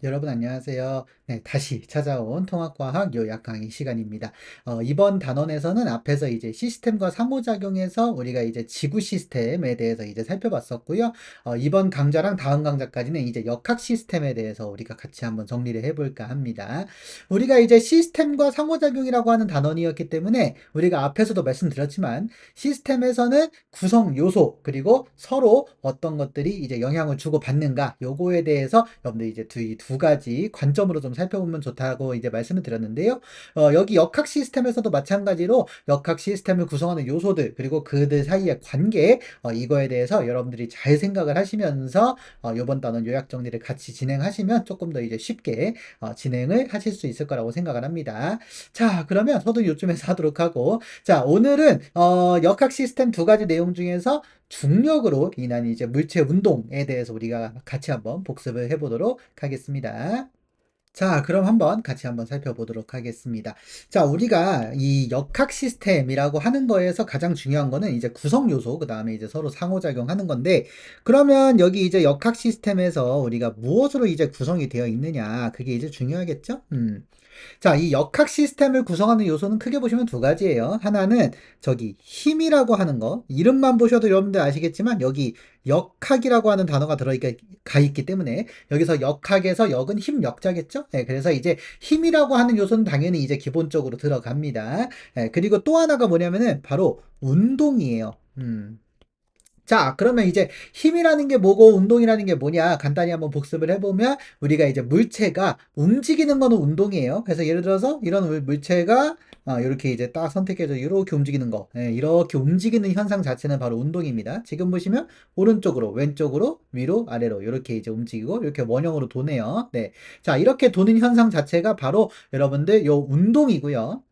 여러분 안녕하세요. 네, 다시 찾아온 통합과학 요약 강의 시간입니다. 이번 단원에서는 앞에서 이제 시스템과 상호작용에서 우리가 이제 지구 시스템에 대해서 이제 살펴봤었고요. 이번 강좌랑 다음 강좌까지는 이제 역학 시스템에 대해서 우리가 같이 한번 정리를 해볼까 합니다. 우리가 이제 시스템과 상호작용이라고 하는 단원이었기 때문에 우리가 앞에서도 말씀드렸지만 시스템에서는 구성 요소 그리고 서로 어떤 것들이 이제 영향을 주고 받는가 요거에 대해서 여러분들 이제 두 가지 관점으로 좀 살펴보면 좋다고 이제 말씀을 드렸는데요. 여기 역학 시스템에서도 마찬가지로 역학 시스템을 구성하는 요소들 그리고 그들 사이의 관계 이거에 대해서 여러분들이 잘 생각을 하시면서 이번 단원 요약 정리를 같이 진행하시면 조금 더 이제 쉽게 진행을 하실 수 있을 거라고 생각을 합니다. 자, 그러면 저도 요쯤에서 하도록 하고 자, 오늘은 역학 시스템 두 가지 내용 중에서 중력으로 인한 이제 물체 운동에 대해서 우리가 같이 한번 복습을 해보도록 하겠습니다. 자, 그럼 같이 한번 살펴보도록 하겠습니다. 자, 우리가 이 역학 시스템이라고 하는 거에서 가장 중요한 거는 이제 구성 요소, 그 다음에 이제 서로 상호작용하는 건데, 그러면 여기 이제 역학 시스템에서 우리가 무엇으로 이제 구성이 되어 있느냐, 그게 이제 중요하겠죠? 자, 이 역학 시스템을 구성하는 요소는 크게 보시면 두 가지예요. 하나는 저기 힘이라고 하는 거. 이름만 보셔도 여러분들 아시겠지만 여기 역학이라고 하는 단어가 가 있기 때문에 여기서 역학에서 역은 힘 역자겠죠? 네, 그래서 이제 힘이라고 하는 요소는 당연히 이제 기본적으로 들어갑니다. 네, 그리고 또 하나가 뭐냐면은 바로 운동이에요. 자, 그러면 이제 힘이라는 게 뭐고 운동이라는 게 뭐냐 간단히 한번 복습을 해보면 우리가 이제 물체가 움직이는 거는 운동이에요. 그래서 예를 들어서 이런 물체가 이렇게 이제 딱 선택해서 이렇게 움직이는 거, 예, 이렇게 움직이는 현상 자체는 바로 운동입니다. 지금 보시면 오른쪽으로, 왼쪽으로, 위로, 아래로 이렇게 이제 움직이고 이렇게 원형으로 도네요. 네, 자 이렇게 도는 현상 자체가 바로 여러분들 요 운동이고요.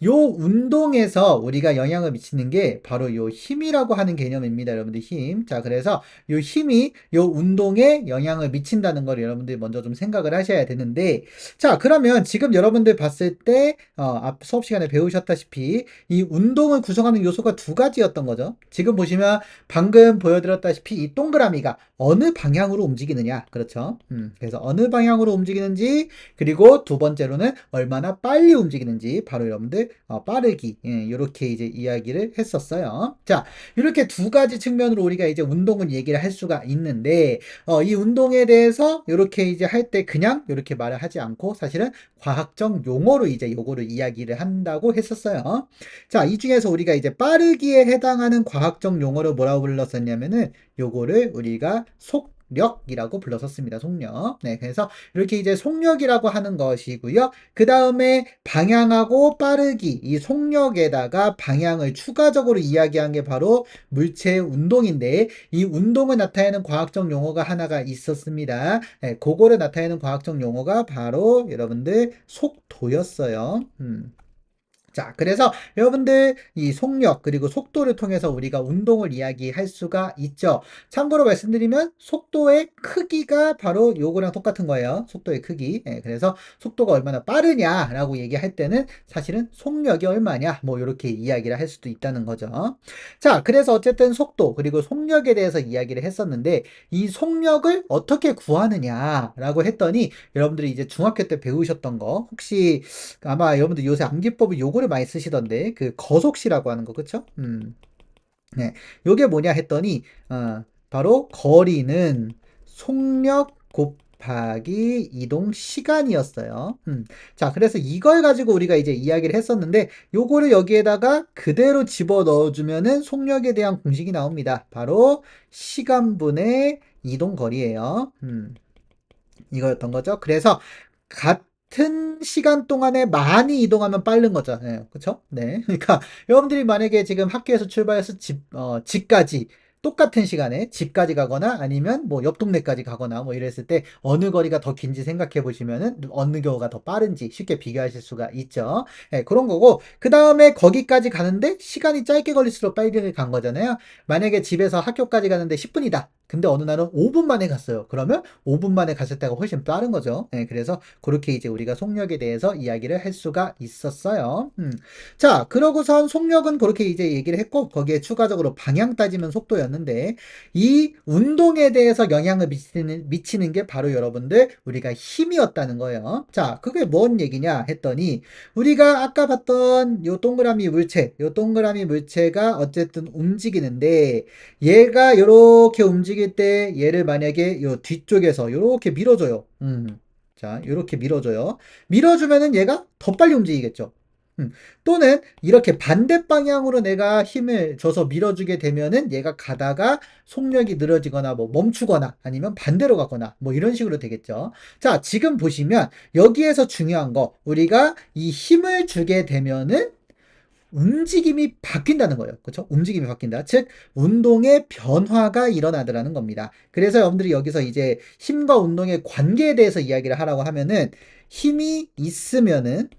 요 운동에서 우리가 영향을 미치는 게 바로 요 힘이라고 하는 개념입니다. 여러분들 힘. 자, 그래서 요 힘이 요 운동에 영향을 미친다는 걸 여러분들이 먼저 좀 생각을 하셔야 되는데, 자, 그러면 지금 여러분들 봤을 때, 앞 수업 시간에 배우셨다시피 이 운동을 구성하는 요소가 두 가지였던 거죠. 지금 보시면 방금 보여드렸다시피 이 동그라미가 어느 방향으로 움직이느냐. 그렇죠. 그래서 어느 방향으로 움직이는지, 그리고 두 번째로는 얼마나 빨리 움직이는지 바로 여러분들 빠르기 이렇게 이제 이야기를 했었어요. 자, 이렇게 두 가지 측면으로 우리가 이제 운동을 얘기를 할 수가 있는데 이 운동에 대해서 이렇게 이제 할 때 그냥 이렇게 말을 하지 않고 사실은 과학적 용어로 이제 요거를 이야기를 한다고 했었어요. 자, 이 중에서 우리가 이제 빠르기에 해당하는 과학적 용어를 뭐라고 불렀었냐면은 요거를 우리가 속력이라고 불렀었습니다. 속력. 네, 그래서 이렇게 이제 속력이라고 하는 것이고요. 그 다음에 방향하고 빠르기, 이 속력에다가 방향을 추가적으로 이야기한 게 바로 물체 운동인데, 이 운동을 나타내는 과학적 용어가 하나가 있었습니다. 네, 그거를 나타내는 과학적 용어가 바로 여러분들 속도였어요. 자, 그래서 여러분들 이 속력 그리고 속도를 통해서 우리가 운동을 이야기할 수가 있죠. 참고로 말씀드리면 속도의 크기가 바로 요거랑 똑같은 거예요. 속도의 크기. 예, 그래서 속도가 얼마나 빠르냐라고 얘기할 때는 사실은 속력이 얼마냐 뭐 이렇게 이야기를 할 수도 있다는 거죠. 자, 그래서 어쨌든 속도 그리고 속력에 대해서 이야기를 했었는데 이 속력을 어떻게 구하느냐라고 했더니 여러분들이 이제 중학교 때 배우셨던 거 혹시 아마 여러분들 요새 암기법을 요거를 많이 쓰시던데 그 거속시라고 하는 거 그쵸? 네, 요게 뭐냐 했더니 바로 거리는 속력 곱하기 이동 시간이었어요. 자, 그래서 이걸 가지고 우리가 이제 이야기를 했었는데 요거를 여기에다가 그대로 집어 넣어주면은 속력에 대한 공식이 나옵니다. 바로 시간분의 이동 거리예요. 이거였던 거죠. 그래서 같은 시간 동안에 많이 이동하면 빠른 거죠. 네, 그쵸? 네. 그러니까 여러분들이 만약에 지금 학교에서 출발해서 집까지 똑같은 시간에 집까지 가거나 아니면 뭐 옆 동네까지 가거나 뭐 이랬을 때 어느 거리가 더 긴지 생각해 보시면은 어느 경우가 더 빠른지 쉽게 비교하실 수가 있죠. 네, 그런 거고 그 다음에 거기까지 가는데 시간이 짧게 걸릴수록 빨리 간 거잖아요. 만약에 집에서 학교까지 가는데 10분이다. 근데 어느 날은 5분 만에 갔어요. 그러면 5분 만에 갔을 때가 훨씬 빠른 거죠. 예, 그래서 그렇게 이제 우리가 속력에 대해서 이야기를 할 수가 있었어요. 자, 그러고선 속력은 그렇게 이제 얘기를 했고, 거기에 추가적으로 방향 따지면 속도였는데, 이 운동에 대해서 영향을 미치는 게 바로 여러분들, 우리가 힘이었다는 거예요. 자, 그게 뭔 얘기냐 했더니, 우리가 아까 봤던 요 동그라미 물체가 어쨌든 움직이는데, 얘가 이렇게 움직일 때 얘를 만약에 요 뒤쪽에서 이렇게 밀어줘요. 자, 이렇게 밀어줘요. 밀어주면은 얘가 더 빨리 움직이겠죠. 또는 이렇게 반대 방향으로 내가 힘을 줘서 밀어주게 되면은 얘가 가다가 속력이 늘어지거나 뭐 멈추거나 아니면 반대로 가거나 뭐 이런 식으로 되겠죠. 자, 지금 보시면 여기에서 중요한 거 우리가 이 힘을 주게 되면은 움직임이 바뀐다는 거예요. 그렇죠? 움직임이 바뀐다. 즉 운동의 변화가 일어나더라는 겁니다. 그래서 여러분들이 여기서 이제 힘과 운동의 관계에 대해서 이야기를 하라고 하면은 힘이 있으면은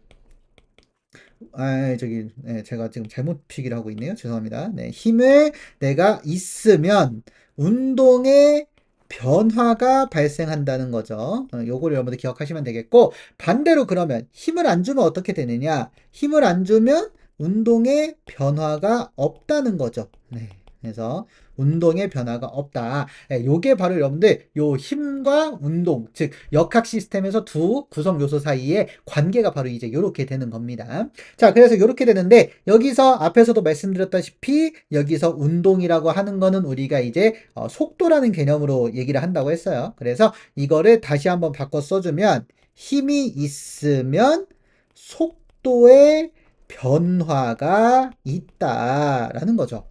저기 제가 지금 잘못 표기를 하고 있네요. 죄송합니다. 네, 힘을 내가 있으면 운동의 변화가 발생한다는 거죠. 요거를 여러분들 기억하시면 되겠고 반대로 그러면 힘을 안 주면 어떻게 되느냐? 힘을 안 주면 운동의 변화가 없다는 거죠. 네. 그래서 운동의 변화가 없다. 요게 바로 여러분들 요 힘과 운동, 즉 역학 시스템에서 두 구성 요소 사이의 관계가 바로 이제 요렇게 되는 겁니다. 자, 그래서 이렇게 되는데 여기서 앞에서도 말씀드렸다시피 여기서 운동이라고 하는 거는 우리가 이제 속도라는 개념으로 얘기를 한다고 했어요. 그래서 이거를 다시 한번 바꿔 써주면 힘이 있으면 속도의 변화가 있다라는 거죠.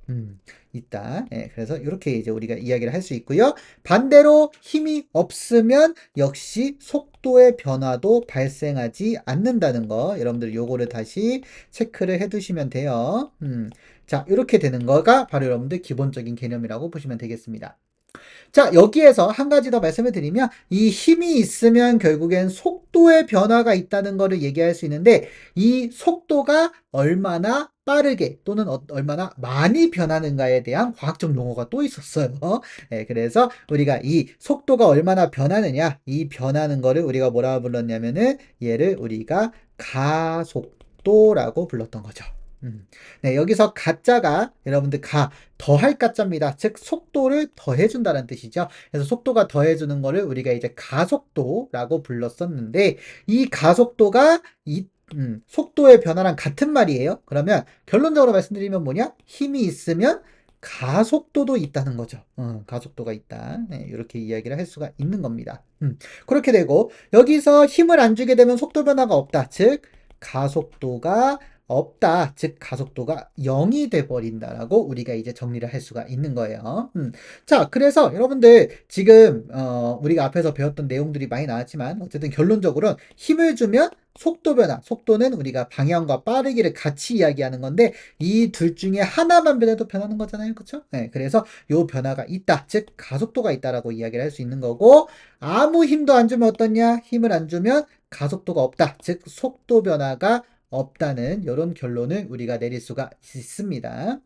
있다. 예, 그래서 이렇게 이제 우리가 이야기를 할 수 있고요. 반대로 힘이 없으면 역시 속도의 변화도 발생하지 않는다는 거. 여러분들 요거를 다시 체크를 해 두시면 돼요. 자, 이렇게 되는 거가 바로 여러분들 기본적인 개념이라고 보시면 되겠습니다. 자, 여기에서 한 가지 더 말씀을 드리면 이 힘이 있으면 결국엔 속도의 변화가 있다는 것을 얘기할 수 있는데 이 속도가 얼마나 빠르게 또는 얼마나 많이 변하는가에 대한 과학적 용어가 또 있었어요. 그래서 우리가 이 속도가 얼마나 변하느냐, 이 변하는 거를 우리가 뭐라고 불렀냐면은 얘를 우리가 가속도라고 불렀던 거죠. 네, 여기서 가짜가 여러분들 더할 가짜입니다. 즉 속도를 더해준다는 뜻이죠. 그래서 속도가 더해주는 거를 우리가 이제 가속도라고 불렀었는데 이 가속도가 속도의 변화랑 같은 말이에요. 그러면 결론적으로 말씀드리면 뭐냐? 힘이 있으면 가속도도 있다는 거죠. 가속도가 있다. 네, 이렇게 이야기를 할 수가 있는 겁니다. 그렇게 되고 여기서 힘을 안 주게 되면 속도 변화가 없다. 즉 가속도가 없다. 즉 가속도가 0이 돼 버린다라고 우리가 이제 정리를 할 수가 있는 거예요. 자, 그래서 여러분들 지금 우리가 앞에서 배웠던 내용들이 많이 나왔지만 어쨌든 결론적으로 힘을 주면 속도 변화, 속도는 우리가 방향과 빠르기를 같이 이야기하는 건데 이 둘 중에 하나만 변해도 변하는 거잖아요. 그렇죠? 네, 그래서 요 변화가 있다. 즉 가속도가 있다라고 이야기를 할 수 있는 거고 아무 힘도 안 주면 어떻냐? 힘을 안 주면 가속도가 없다. 즉 속도 변화가 없다는 이런 결론을 우리가 내릴 수가 있습니다.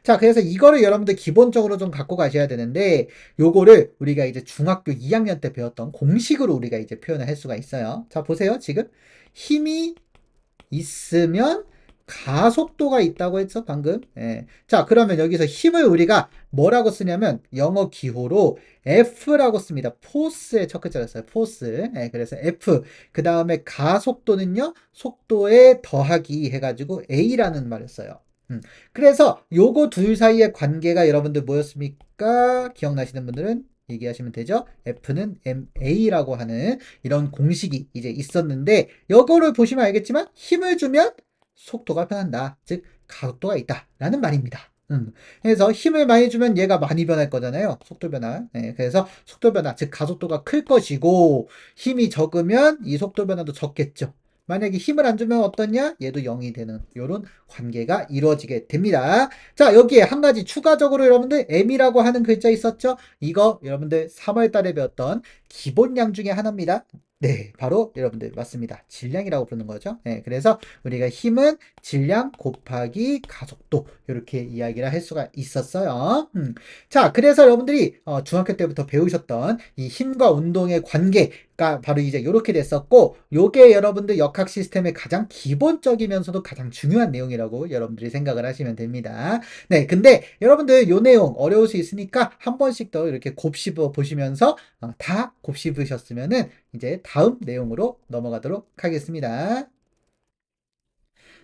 자, 그래서 이거를 여러분들 기본적으로 좀 갖고 가셔야 되는데 요거를 우리가 이제 중학교 2학년 때 배웠던 공식으로 우리가 이제 표현을 할 수가 있어요. 자, 보세요. 지금 힘이 있으면 가속도가 있다고 했죠, 방금. 예. 자, 그러면 여기서 힘을 우리가 뭐라고 쓰냐면 영어 기호로 F라고 씁니다. 포스의 첫 글자를 써요. 포스. 예, 그래서 F. 그 다음에 가속도는요, 속도에 더하기 해가지고 A라는 말을 써요. 그래서 요거 둘 사이의 관계가 여러분들 뭐였습니까? 기억나시는 분들은 얘기하시면 되죠. F는 MA라고 하는 이런 공식이 이제 있었는데 요거를 보시면 알겠지만 힘을 주면 속도가 변한다. 즉 가속도가 있다라는 말입니다. 그래서 힘을 많이 주면 얘가 많이 변할 거잖아요. 속도 변화. 그래서 속도 변화, 즉 가속도가 클 것이고 힘이 적으면 이 속도 변화도 적겠죠. 만약에 힘을 안 주면 어떠냐? 얘도 0이 되는 이런 관계가 이루어지게 됩니다. 자, 여기에 한 가지 추가적으로 여러분들 M이라고 하는 글자 있었죠? 이거 여러분들 3월 달에 배웠던 기본량 중에 하나입니다. 네, 바로 여러분들 맞습니다. 질량이라고 부르는 거죠. 네, 그래서 우리가 힘은 질량 곱하기 가속도 이렇게 이야기를 할 수가 있었어요. 자, 그래서 여러분들이 중학교 때부터 배우셨던 이 힘과 운동의 관계가 바로 이제 이렇게 됐었고, 요게 여러분들 역학 시스템의 가장 기본적이면서도 가장 중요한 내용이라고 여러분들이 생각을 하시면 됩니다. 네, 근데 여러분들 요 내용 어려울 수 있으니까 한 번씩 더 이렇게 곱씹어 보시면서 다 곱씹으셨으면은 이제 다음 내용으로 넘어가도록 하겠습니다.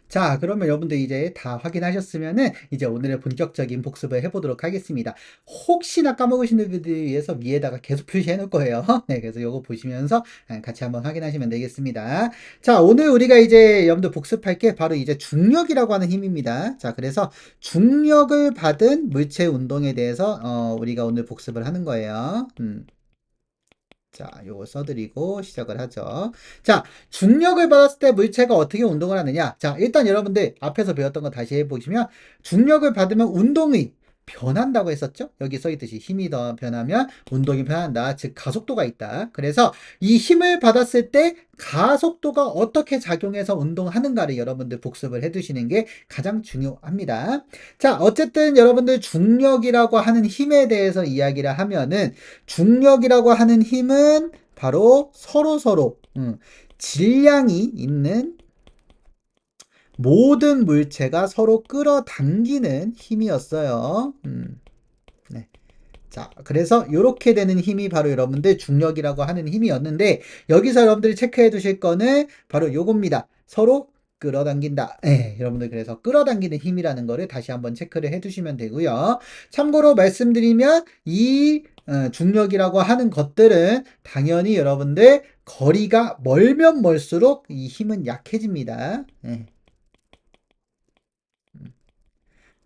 자, 그러면 여러분들 이제 다 확인하셨으면은 이제 오늘의 본격적인 복습을 해보도록 하겠습니다. 혹시나 까먹으신 분들을 위해서 위에다가 계속 표시해 놓을 거예요. 네, 그래서 이거 보시면서 같이 한번 확인하시면 되겠습니다. 자, 오늘 우리가 이제 여러분들 복습할 게 바로 이제 중력이라고 하는 힘입니다. 자, 그래서 중력을 받은 물체 운동에 대해서 우리가 오늘 복습을 하는 거예요. 자, 요거 써드리고 시작을 하죠. 자, 중력을 받았을 때 물체가 어떻게 운동을 하느냐? 자, 일단 여러분들 앞에서 배웠던 거 다시 해보시면 중력을 받으면 운동이 변한다고 했었죠? 여기 써있듯이 힘이 더 변하면 운동이 변한다. 즉, 가속도가 있다. 그래서 이 힘을 받았을 때 가속도가 어떻게 작용해서 운동하는가를 여러분들 복습을 해두시는 게 가장 중요합니다. 자, 어쨌든 여러분들 중력이라고 하는 힘에 대해서 이야기를 하면은 중력이라고 하는 힘은 바로 서로 질량이 있는 모든 물체가 서로 끌어당기는 힘이었어요. 네. 자, 그래서 이렇게 되는 힘이 바로 여러분들 중력이라고 하는 힘이었는데 여기서 여러분들이 체크해 두실 거는 바로 요겁니다. 서로 끌어당긴다. 예, 여러분들 그래서 끌어당기는 힘이라는 거를 다시 한번 체크를 해 두시면 되고요. 참고로 말씀드리면 이 중력이라고 하는 것들은 당연히 여러분들 거리가 멀면 멀수록 이 힘은 약해집니다. 예.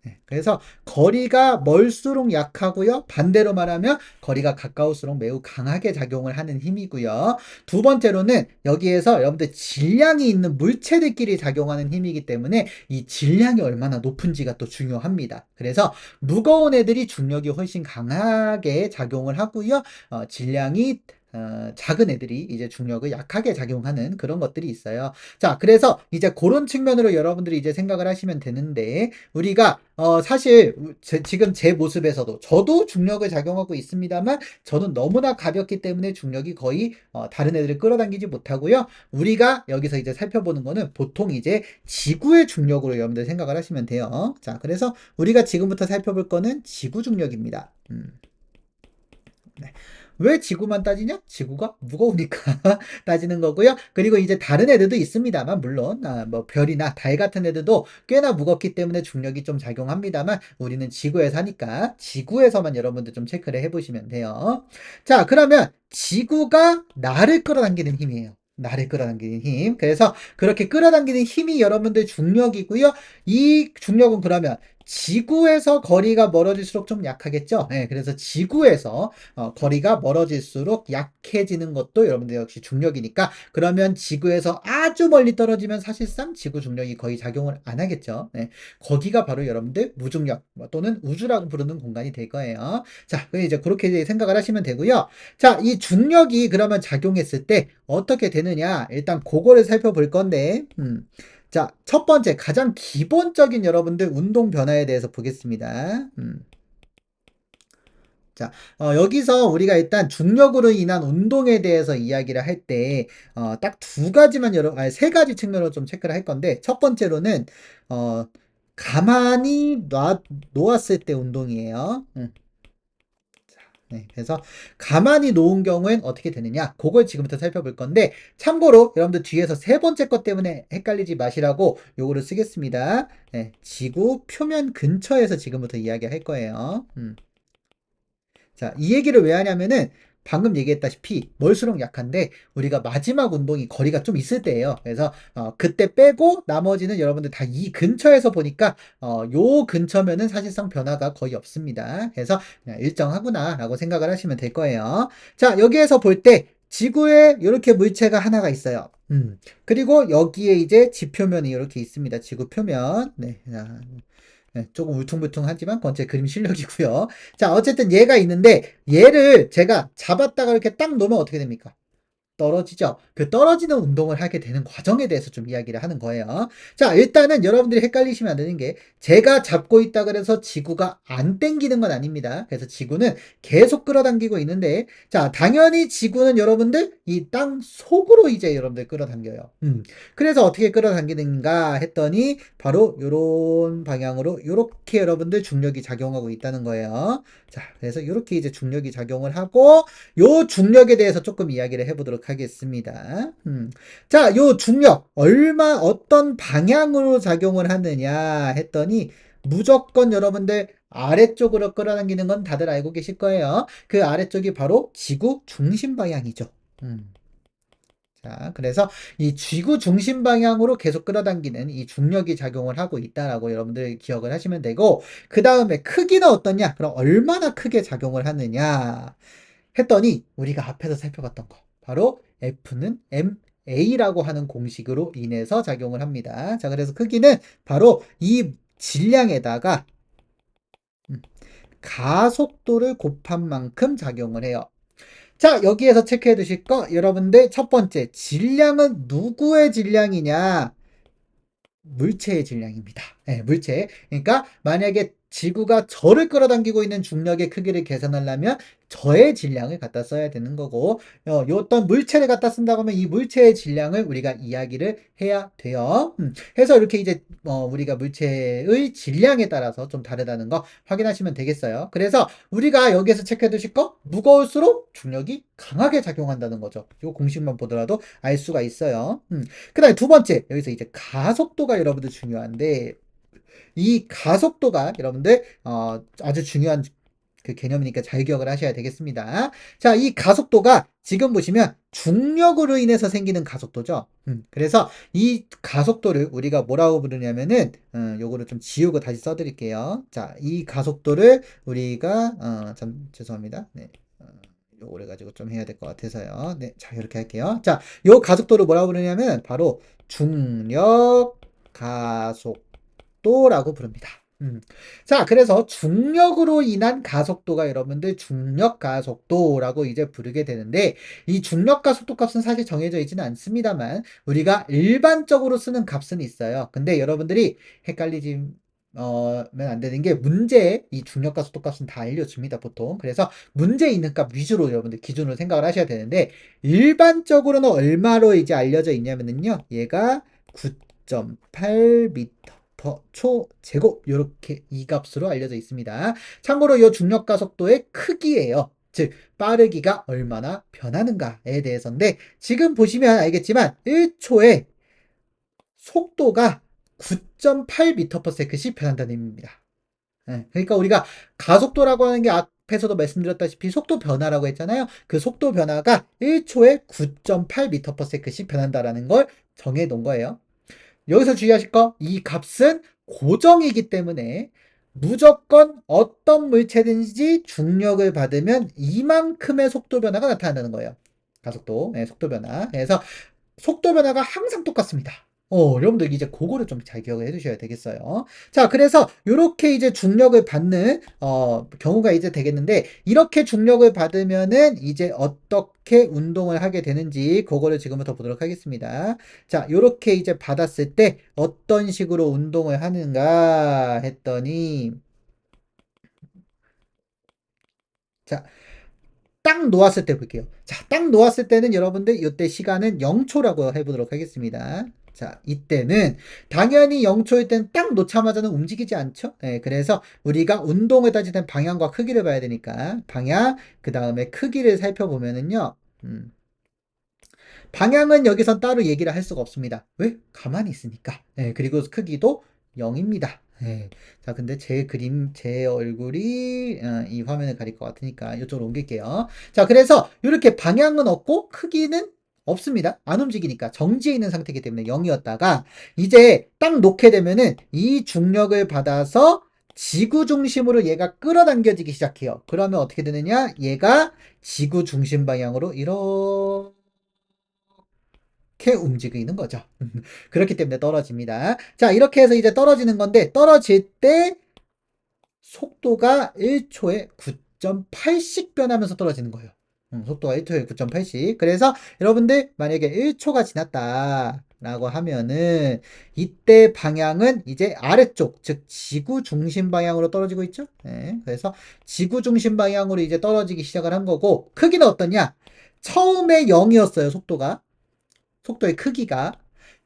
네, 그래서 거리가 멀수록 약하고요. 반대로 말하면 거리가 가까울수록 매우 강하게 작용을 하는 힘이고요. 두 번째로는 여기에서 여러분들 질량이 있는 물체들끼리 작용하는 힘이기 때문에 이 질량이 얼마나 높은지가 또 중요합니다. 그래서 무거운 애들이 중력이 훨씬 강하게 작용을 하고요. 질량이 작은 애들이 이제 중력을 약하게 작용하는 그런 것들이 있어요. 자, 그래서 이제 그런 측면으로 여러분들이 이제 생각을 하시면 되는데, 우리가 사실 지금 제 모습에서도 저도 중력을 작용하고 있습니다만 저는 너무나 가볍기 때문에 중력이 거의 다른 애들을 끌어당기지 못하고요. 우리가 여기서 이제 살펴보는 거는 보통 이제 지구의 중력으로 여러분들 생각을 하시면 돼요. 자, 그래서 우리가 지금부터 살펴볼 거는 지구 중력입니다. 네. 왜 지구만 따지냐? 지구가 무거우니까 따지는 거고요. 그리고 이제 다른 애들도 있습니다만, 물론, 뭐, 별이나 달 같은 애들도 꽤나 무겁기 때문에 중력이 좀 작용합니다만, 우리는 지구에 사니까, 지구에서만 여러분들 좀 체크를 해보시면 돼요. 자, 그러면, 지구가 나를 끌어당기는 힘이에요. 나를 끌어당기는 힘. 그래서, 그렇게 끌어당기는 힘이 여러분들 중력이고요. 이 중력은 그러면, 지구에서 거리가 멀어질수록 좀 약하겠죠? 네, 그래서 지구에서 거리가 멀어질수록 약해지는 것도 여러분들 역시 중력이니까 그러면 지구에서 아주 멀리 떨어지면 사실상 지구 중력이 거의 작용을 안 하겠죠. 네, 거기가 바로 여러분들 무중력 또는 우주라고 부르는 공간이 될 거예요. 자, 이제 그렇게 이제 생각을 하시면 되고요. 자, 이 중력이 그러면 작용했을 때 어떻게 되느냐? 일단 그거를 살펴볼 건데, 자, 첫 번째, 가장 기본적인 여러분들 운동 변화에 대해서 보겠습니다. 자, 여기서 우리가 일단 중력으로 인한 운동에 대해서 이야기를 할 때, 딱 두 가지만 아니, 세 가지 측면으로 좀 체크를 할 건데, 첫 번째로는, 어, 가만히 놓았을 때 운동이에요. 네, 그래서 가만히 놓은 경우엔 어떻게 되느냐? 그걸 지금부터 살펴볼 건데, 참고로 여러분들 뒤에서 세 번째 것 때문에 헷갈리지 마시라고 요거를 쓰겠습니다. 네, 지구 표면 근처에서 지금부터 이야기할 거예요. 자, 이 얘기를 왜 하냐면은 방금 얘기했다시피 멀수록 약한데 우리가 마지막 운동이 거리가 좀 있을 때예요. 그래서 그때 빼고 나머지는 여러분들 다 이 근처에서 보니까 요 근처면은 사실상 변화가 거의 없습니다. 그래서 그냥 일정하구나라고 생각을 하시면 될 거예요. 자, 여기에서 볼 때 지구에 이렇게 물체가 하나가 있어요. 그리고 여기에 이제 지표면이 이렇게 있습니다. 지구 표면. 네. 네, 조금 울퉁불퉁하지만 그건 제 그림 실력이고요. 자, 어쨌든 얘가 있는데 얘를 제가 잡았다가 이렇게 딱 놓으면 어떻게 됩니까? 떨어지죠. 그 떨어지는 운동을 하게 되는 과정에 대해서 좀 이야기를 하는 거예요. 자, 일단은 여러분들이 헷갈리시면 안 되는 게 제가 잡고 있다 그래서 지구가 안 땡기는 건 아닙니다. 그래서 지구는 계속 끌어당기고 있는데 자, 당연히 지구는 여러분들 이 땅 속으로 이제 여러분들 끌어당겨요. 그래서 어떻게 끌어당기는가 했더니 바로 요런 방향으로 요렇게 여러분들 중력이 작용하고 있다는 거예요. 자, 그래서 요렇게 이제 중력이 작용을 하고 요 중력에 대해서 조금 이야기를 해보도록 하겠습니다. 자, 요 중력 어떤 방향으로 작용을 하느냐 했더니 무조건 여러분들 아래쪽으로 끌어당기는 건 다들 알고 계실 거예요. 그 아래쪽이 바로 지구 중심 방향이죠. 자, 그래서 이 지구 중심 방향으로 계속 끌어당기는 이 중력이 작용을 하고 있다라고 여러분들 기억을 하시면 되고, 그 다음에 크기는 어떠냐? 그럼 얼마나 크게 작용을 하느냐? 했더니 우리가 앞에서 살펴봤던 거 바로 F는 ma라고 하는 공식으로 인해서 작용을 합니다. 자, 그래서 크기는 바로 이 질량에다가 가속도를 곱한 만큼 작용을 해요. 자, 여기에서 체크해 두실 거 여러분들 첫 번째 질량은 누구의 질량이냐? 물체의 질량입니다. 네, 물체. 그러니까 만약에 지구가 저를 끌어당기고 있는 중력의 크기를 계산하려면 저의 질량을 갖다 써야 되는 거고 어떤 물체를 갖다 쓴다고 하면 이 물체의 질량을 우리가 이야기를 해야 돼요. 해서 이렇게 이제 우리가 물체의 질량에 따라서 좀 다르다는 거 확인하시면 되겠어요. 그래서 우리가 여기에서 체크해 두실 거 무거울수록 중력이 강하게 작용한다는 거죠. 이 공식만 보더라도 알 수가 있어요. 그 다음에 두 번째, 여기서 이제 가속도가 여러분들 중요한데, 이 가속도가 여러분들, 아주 중요한 그 개념이니까 잘 기억을 하셔야 되겠습니다. 자, 이 가속도가 지금 보시면 중력으로 인해서 생기는 가속도죠. 그래서 이 가속도를 우리가 뭐라고 부르냐면은, 요거를 좀 지우고 다시 써드릴게요. 자, 이 가속도를 우리가, 죄송합니다. 네. 요거를 가지고 좀 해야 될 것 같아서요. 네, 자, 이렇게 할게요. 자, 요 가속도를 뭐라고 부르냐면 바로 중력 가속도라고 부릅니다. 자, 그래서 중력으로 인한 가속도가 여러분들 중력 가속도라고 이제 부르게 되는데 이 중력 가속도 값은 사실 정해져 있지는 않습니다만 우리가 일반적으로 쓰는 값은 있어요. 근데 여러분들이 헷갈리지 면 안 되는 게 문제에 이 중력가 속도값은 다 알려줍니다, 보통. 그래서 문제에 있는 값 위주로 여러분들 기준으로 생각을 하셔야 되는데 일반적으로는 얼마로 이제 알려져 있냐면은요. 얘가 9.8m per 초 제곱 요렇게 이 값으로 알려져 있습니다. 참고로 이 중력가 속도의 크기예요. 즉 빠르기가 얼마나 변하는가에 대해서인데 지금 보시면 알겠지만 1초에 속도가 9.8m/s씩 변한다는 의미입니다. 예, 그러니까 우리가 가속도라고 하는 게 앞에서도 말씀드렸다시피 속도 변화라고 했잖아요. 그 속도 변화가 1초에 9.8m/s씩 변한다라는 걸 정해 놓은 거예요. 여기서 주의하실 거, 이 값은 고정이기 때문에 무조건 어떤 물체든지 중력을 받으면 이만큼의 속도 변화가 나타난다는 거예요. 가속도, 속도 변화. 그래서 속도 변화가 항상 똑같습니다. 여러분들 이제 그거를 좀 잘 기억을 해두셔야 되겠어요. 자, 그래서 이렇게 이제 중력을 받는 경우가 이제 되겠는데 이렇게 중력을 받으면은 이제 어떻게 운동을 하게 되는지 그거를 지금부터 보도록 하겠습니다. 자, 이렇게 이제 받았을 때 어떤 식으로 운동을 하는가 했더니 자, 딱 놓았을 때 볼게요. 자, 딱 놓았을 때는 여러분들 이때 시간은 0초라고 해보도록 하겠습니다. 자, 이때는 당연히 0초일 땐 딱 놓자마자는 움직이지 않죠? 네, 그래서 우리가 운동을 따질 땐 방향과 크기를 봐야 되니까 방향, 그 다음에 크기를 살펴보면은요. 방향은 여기선 따로 얘기를 할 수가 없습니다. 왜? 가만히 있으니까. 네, 그리고 크기도 0입니다. 네. 자, 근데 제 얼굴이 이 화면을 가릴 것 같으니까 이쪽으로 옮길게요. 자, 그래서 이렇게 방향은 없고 크기는 없습니다. 안 움직이니까 정지해 있는 상태이기 때문에 0이었다가 이제 딱 놓게 되면은 이 중력을 받아서 지구 중심으로 얘가 끌어당겨지기 시작해요. 그러면 어떻게 되느냐? 얘가 지구 중심 방향으로 이렇게 움직이는 거죠. 그렇기 때문에 떨어집니다. 자, 이렇게 해서 이제 떨어지는 건데 떨어질 때 속도가 1초에 9.8씩 변하면서 떨어지는 거예요. 속도가 1초에 9.8씩. 그래서 여러분들 만약에 1초가 지났다 라고 하면은 이때 방향은 이제 아래쪽, 즉 지구 중심 방향으로 떨어지고 있죠. 네, 그래서 지구 중심 방향으로 이제 떨어지기 시작을 한 거고, 크기는 어떠냐? 처음에 0이었어요, 속도의 크기가.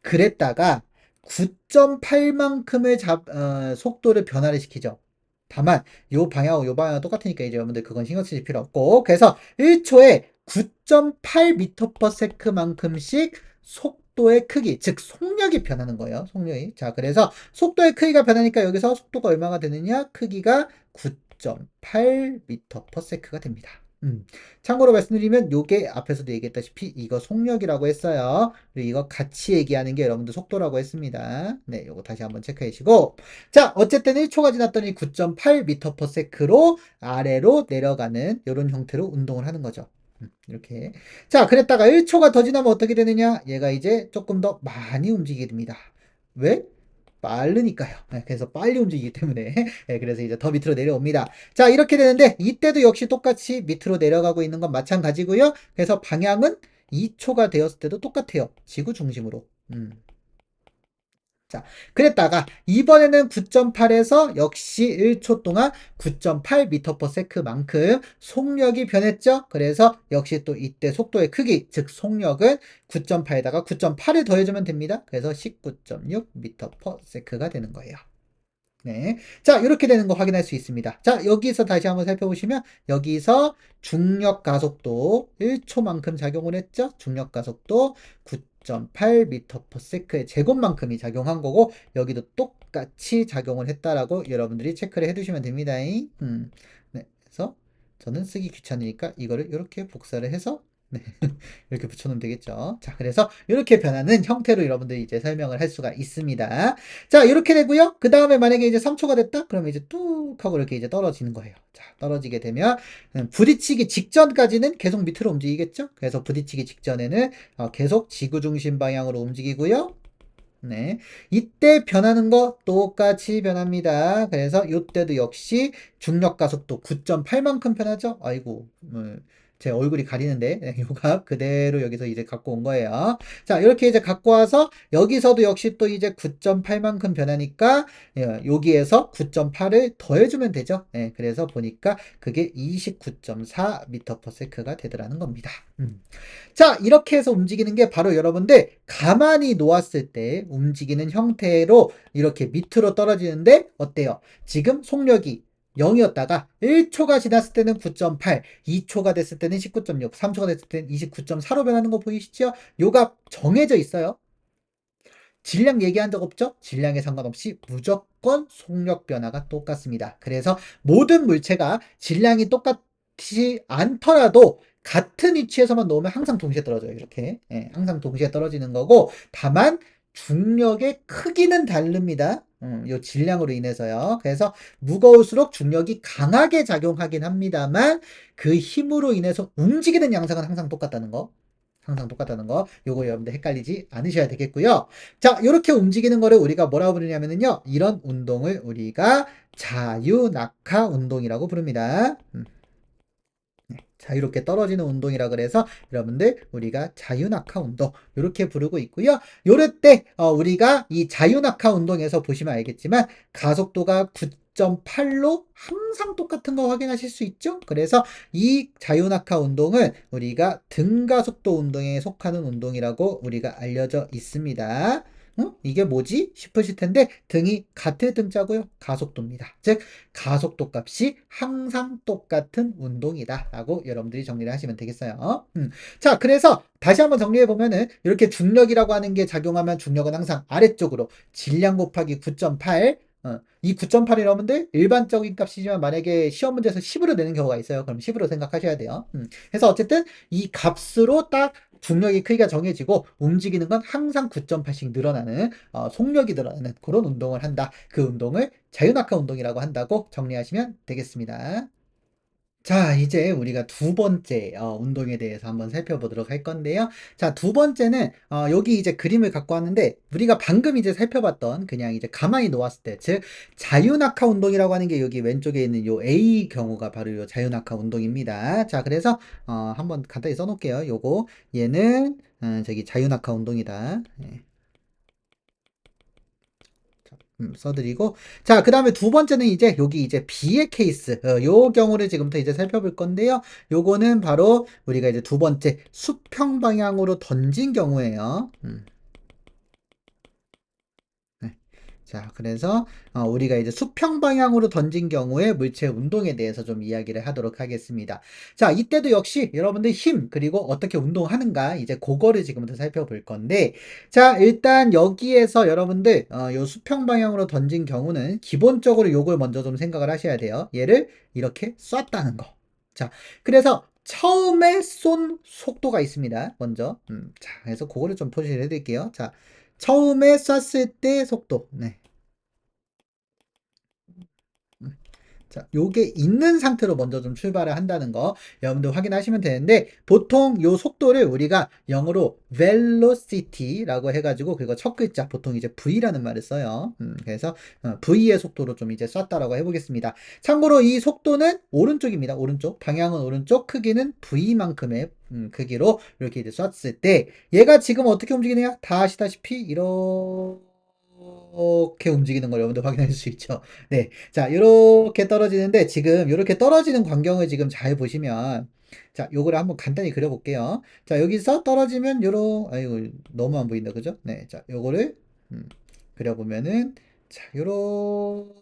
그랬다가 9.8만큼의 속도를 변화를 시키죠. 다만 요 방향하고 요 방향은 똑같으니까 이제 여러분들 그건 신경 쓰실 필요 없고, 그래서 1초에 9.8m/s만큼씩 속도의 크기, 즉 속력이 변하는 거예요. 속력이. 자, 그래서 속도의 크기가 변하니까 여기서 속도가 얼마가 되느냐? 크기가 9.8m/s가 됩니다. 참고로 말씀드리면 요게 앞에서도 얘기했다시피 이거 속력이라고 했어요. 그리고 이거 같이 얘기하는 게 여러분들 속도라고 했습니다. 네, 요거 다시 한번 체크해 주시고. 자, 어쨌든 1초가 지났더니 9.8m/s로 아래로 내려가는 이런 형태로 운동을 하는 거죠. 이렇게. 자, 그랬다가 1초가 더 지나면 어떻게 되느냐? 얘가 이제 조금 더 많이 움직이게 됩니다. 왜? 빠르니까요. 네, 그래서 빨리 움직이기 때문에. 네, 그래서 이제 더 밑으로 내려옵니다. 자, 이렇게 되는데 이때도 역시 똑같이 밑으로 내려가고 있는 건 마찬가지고요. 그래서 방향은 2초가 되었을 때도 똑같아요. 지구 중심으로. 자, 그랬다가 이번에는 9.8에서 역시 1초 동안 9.8m/s만큼 속력이 변했죠. 그래서 역시 또 이때 속도의 크기, 즉 속력은 9.8에다가 9.8을 더해주면 됩니다. 그래서 19.6m/s가 되는 거예요. 네. 자, 이렇게 되는 거 확인할 수 있습니다. 자, 여기서 다시 한번 살펴보시면 여기서 중력 가속도 1초만큼 작용을 했죠. 중력 가속도 9.8m/s의 제곱만큼이 작용한 거고 여기도 똑같이 작용을 했다라고 여러분들이 체크를 해두시면 됩니다. 네. 그래서 저는 쓰기 귀찮으니까 이거를 이렇게 복사를 해서 네. 이렇게 붙여놓으면 되겠죠. 자, 그래서 이렇게 변하는 형태로 여러분들이 이제 설명을 할 수가 있습니다. 자, 이렇게 되고요. 그 다음에 만약에 이제 3초가 됐다? 그러면 이제 뚝 하고 이렇게 이제 떨어지는 거예요. 자, 떨어지게 되면 부딪히기 직전까지는 계속 밑으로 움직이겠죠? 그래서 부딪히기 직전에는 계속 지구 중심 방향으로 움직이고요. 네. 이때 변하는 거 똑같이 변합니다. 그래서 이때도 역시 중력 가속도 9.8만큼 변하죠? 아이고, 제 얼굴이 가리는데, 네, 요가 그대로 여기서 이제 갖고 온 거예요. 자, 이렇게 이제 갖고 와서 여기서도 역시 또 이제 9.8만큼 변하니까 여기에서 9.8을 더해주면 되죠. 네, 그래서 보니까 그게 29.4m/s가 되더라는 겁니다. 자, 이렇게 해서 움직이는 게 바로 여러분들 가만히 놓았을 때 움직이는 형태로 이렇게 밑으로 떨어지는데 어때요? 지금 속력이 0이었다가 1초가 지났을 때는 9.8, 2초가 됐을 때는 19.6, 3초가 됐을 때는 29.4로 변하는 거 보이시죠? 요가 정해져 있어요. 질량 얘기한 적 없죠? 질량에 상관없이 무조건 속력 변화가 똑같습니다. 그래서 모든 물체가 질량이 똑같지 않더라도 같은 위치에서만 놓으면 항상 동시에 떨어져요. 이렇게. 예, 항상 동시에 떨어지는 거고, 다만 중력의 크기는 다릅니다. 요 질량으로 인해서요. 그래서 무거울수록 중력이 강하게 작용하긴 합니다만 그 힘으로 인해서 움직이는 양상은 항상 똑같다는 거. 항상 똑같다는 거. 요거 여러분들 헷갈리지 않으셔야 되겠고요. 자, 이렇게 움직이는 거를 우리가 뭐라고 부르냐면요. 이런 운동을 우리가 자유낙하 운동이라고 부릅니다. 자유롭게 떨어지는 운동이라 그래서 여러분들 우리가 자유낙하 운동 이렇게 부르고 있고요. 요럴 때 우리가 이 자유낙하 운동에서 보시면 알겠지만 가속도가 9.8로 항상 똑같은 거 확인하실 수 있죠. 그래서 이 자유낙하 운동은 우리가 등가속도 운동에 속하는 운동이라고 우리가 알려져 있습니다. 이게 뭐지? 싶으실 텐데 등이 같은 등자고요. 가속도입니다. 즉 가속도 값이 항상 똑같은 운동이다 라고 여러분들이 정리를 하시면 되겠어요. 자, 그래서 다시 한번 정리해 보면은 이렇게 중력이라고 하는 게 작용하면 중력은 항상 아래쪽으로 질량 곱하기 9.8, 이 9.8이 여러분들 일반적인 값이지만 만약에 시험 문제에서 10으로 내는 경우가 있어요. 그럼 10으로 생각하셔야 돼요. 그래서 어쨌든 이 값으로 딱 중력의 크기가 정해지고 움직이는 건 항상 9.8씩 늘어나는 속력이 늘어나는 그런 운동을 한다. 그 운동을 자유낙하 운동이라고 한다고 정리하시면 되겠습니다. 자, 이제 우리가 두 번째 운동에 대해서 한번 살펴보도록 할 건데요. 자, 두 번째는 여기 이제 그림을 갖고 왔는데 우리가 방금 이제 살펴봤던 그냥 이제 가만히 놓았을 때, 즉 자유낙하 운동이라고 하는 게 여기 왼쪽에 있는 요 A 경우가 바로 요 자유낙하 운동입니다. 자, 그래서 한번 간단히 써놓을게요. 요거 얘는 저기 자유낙하 운동이다. 예. 써드리고 자 그 다음에 두 번째는 이제 여기 이제 B의 케이스 요 경우를 지금부터 이제 살펴볼 건데요. 요거는 바로 우리가 이제 두 번째 수평 방향으로 던진 경우에요. 네. 자, 그래서 우리가 이제 수평 방향으로 던진 경우에 물체 운동에 대해서 좀 이야기를 하도록 하겠습니다. 자, 이때도 역시 여러분들 힘 그리고 어떻게 운동하는가 이제 그거를 지금부터 살펴볼 건데 자, 일단 여기에서 여러분들 요 수평 방향으로 던진 경우는 기본적으로 요걸 먼저 좀 생각을 하셔야 돼요. 얘를 이렇게 쐈다는 거. 자, 그래서 처음에 쏜 속도가 있습니다. 먼저. 자, 그래서 그거를 좀 표시를 해드릴게요. 자, 처음에 쐈을 때 속도. 네. 자, 요게 있는 상태로 먼저 좀 출발을 한다는 거 여러분들 확인하시면 되는데 보통 요 속도를 우리가 영어로 velocity라고 해가지고 그거 첫 글자 보통 이제 V라는 말을 써요. 그래서 V의 속도로 좀 이제 쐈다라고 해보겠습니다. 참고로 이 속도는 오른쪽입니다. 오른쪽 방향은 오른쪽 크기는 V만큼의 크기로 이렇게 이제 쐈을 때 얘가 지금 어떻게 움직이느냐 다 아시다시피 이렇게 움직이는 걸 여러분들 확인할 수 있죠. 네. 자, 이렇게 떨어지는데 지금 이렇게 떨어지는 광경을 지금 잘 보시면 자, 요거를 한번 간단히 그려볼게요. 자, 여기서 떨어지면 아이고, 너무 안 보인다. 그죠? 네. 자, 요거를 그려보면은 자, 요렇게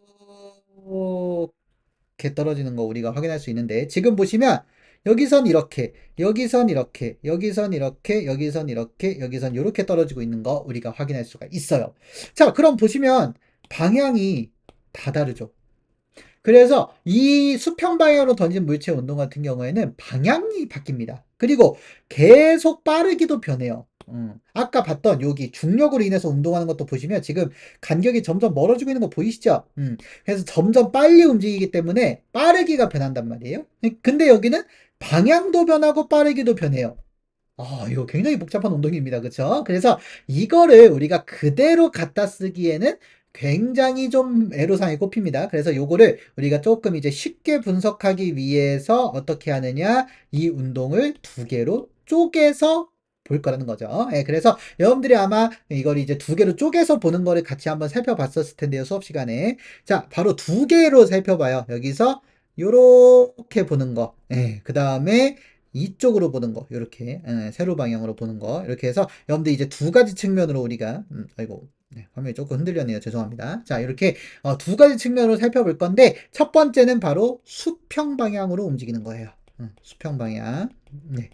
떨어지는 거 우리가 확인할 수 있는데 지금 보시면 여기선 이렇게, 여기선 이렇게, 여기선 이렇게, 여기선 이렇게, 여기선 이렇게 떨어지고 있는 거 우리가 확인할 수가 있어요. 자, 그럼 보시면 방향이 다 다르죠. 그래서 이 수평 방향으로 던진 물체 운동 같은 경우에는 방향이 바뀝니다. 그리고 계속 빠르기도 변해요. 아까 봤던 여기 중력으로 인해서 운동하는 것도 보시면 지금 간격이 점점 멀어지고 있는 거 보이시죠? 그래서 점점 빨리 움직이기 때문에 빠르기가 변한단 말이에요. 근데 여기는 방향도 변하고 빠르기도 변해요. 이거 굉장히 복잡한 운동입니다. 그쵸? 그래서 이거를 우리가 그대로 갖다 쓰기에는 굉장히 좀 애로사항이 꼽힙니다. 그래서 요거를 우리가 조금 이제 쉽게 분석하기 위해서 어떻게 하느냐, 이 운동을 두 개로 쪼개서 볼 거라는 거죠. 예, 그래서 여러분들이 아마 이걸 이제 두 개로 쪼개서 보는 거를 같이 한번 살펴봤었을 텐데요, 수업 시간에. 자, 바로 두 개로 살펴봐요. 여기서 요렇게 보는 거. 예, 그 다음에 이쪽으로 보는 거, 이렇게 세로 방향으로 보는 거, 이렇게 해서 여러분들 이제 두 가지 측면으로 우리가 아이고 네, 화면이 조금 흔들렸네요. 죄송합니다. 자, 이렇게 두 가지 측면으로 살펴볼 건데 첫 번째는 바로 수평 방향으로 움직이는 거예요. 수평 방향. 네.